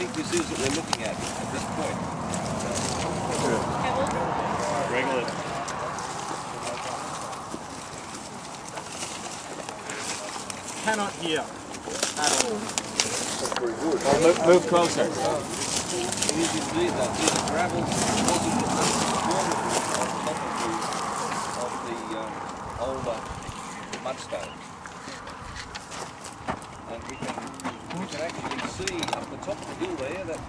think this is that we're looking at this point? Regular. Cannot hear at all. That's very good. Move closer. It is indeed that. These are gravel deposited on top of the older mudstones. And we can actually see up the top of the hill there, that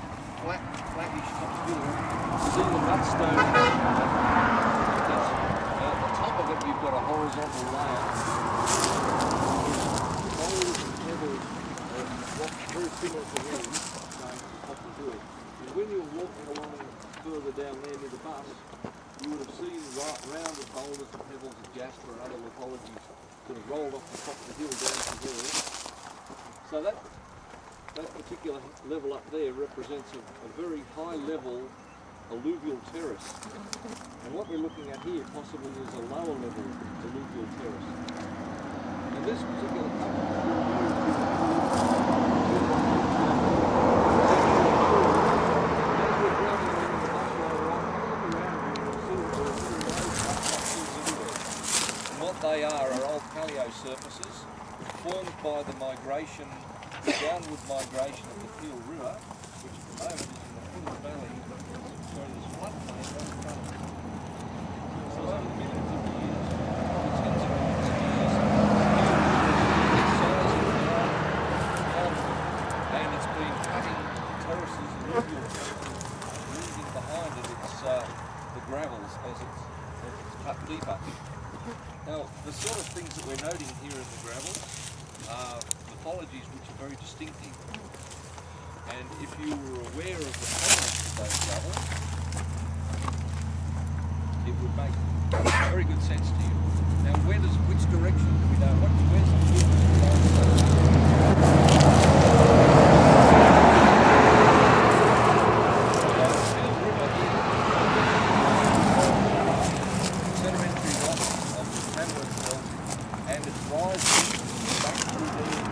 blackish top hill, see the mudstone. At the top of it you've got a horizontal layer. Boulders and pebbles very similar to these going to the top of the hill. And when you were walking along further down there near the bus, you would have seen rounded boulders and pebbles of jasper and other lithologies sort of rolled off the top of the hill down to there. So that particular level up there represents a very high level alluvial terrace. And what we're looking at here possibly is a lower level alluvial terrace. And this particular they are old paleo surfaces formed by the migration, the downward migration of the Peel River, which at the moment is in the Peel Valley, sorry, this floodplain right in front of it. So over the millions of years, tens of millions of years, and it's been cutting terraces, alluvial terraces, leaving behind it the gravels as it's cut deeper. Now, the sort of things that we're noting here in the gravels are lithologies which are very distinctive. And if you were aware of the provenance of those gravels, it would make very good sense to you. Now, which direction do we know? Where's the field? And it's rising back through there.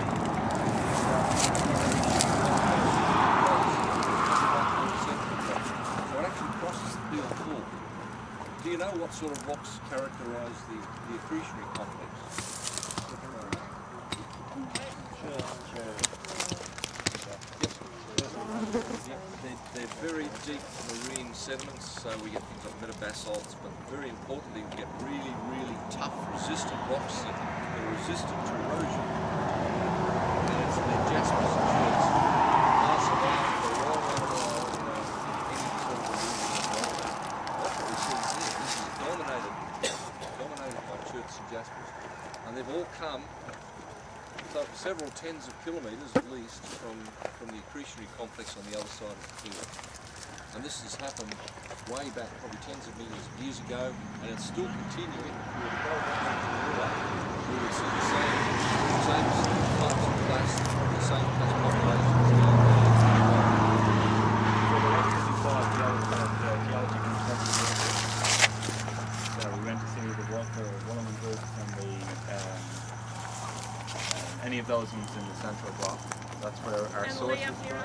So it actually crosses the field full. Do you know what sort of rocks characterise the accretionary complex? They're very deep marine sediments, so we get things like metabasalts, but very importantly we get really, really tough, resistant rocks that are resistant to erosion. And it's the jaspers and cherts pass around for a long while, any sort of erosion. That's what we see here. This is dominated by cherts and jaspers. And they've all come several tens of kilometres at least from the accretionary complex on the other side of the field. And this has happened way back, probably tens of millions of years ago, and it's still continuing. If we were to go down to the river, we would see the same types of class, the same class populations down there. So the rest of you saw the geology consensus. So we went to see the water, Wollerman groups and the any of those ones in the central block. That's where our source is from.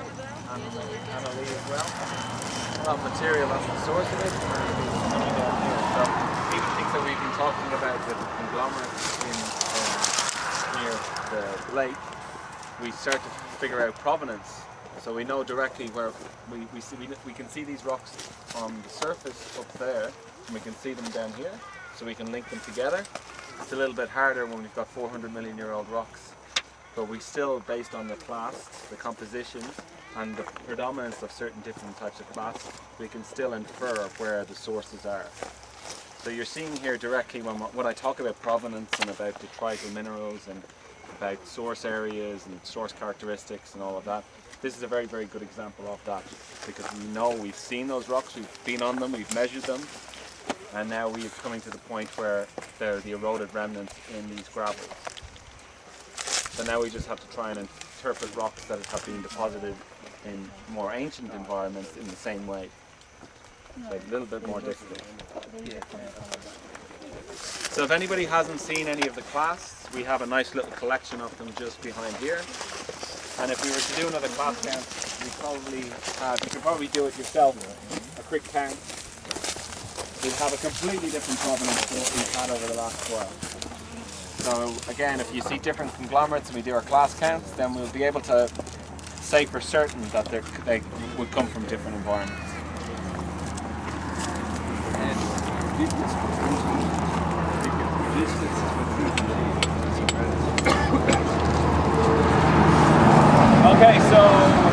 Annalee as well. That material, that's the source of it. Coming down here. So even things that we've been talking about with the conglomerates near the lake, we start to figure out provenance. So we know directly where we can see these rocks on the surface up there, and we can see them down here. So we can link them together. It's a little bit harder when we've got 400 million year old rocks. But we still, based on the clasts, the compositions, and the predominance of certain different types of clasts, we can still infer where the sources are. So you're seeing here directly when I talk about provenance and about detrital minerals and about source areas and source characteristics and all of that, this is a very, very good example of that, because we know we've seen those rocks, we've been on them, we've measured them, and now we're coming to the point where they're the eroded remnants in these gravels. So now we just have to try and interpret rocks that have been deposited in more ancient environments in the same way. So a little bit more difficult. So if anybody hasn't seen any of the clasts, we have a nice little collection of them just behind here. And if we were to do another class count, we probably have, you can probably do it yourself, a quick count. We'd have a completely different provenance to what we've had over the last while. So again, if you see different conglomerates and we do our class counts, then we'll be able to say for certain that they would come from different environments. Okay, so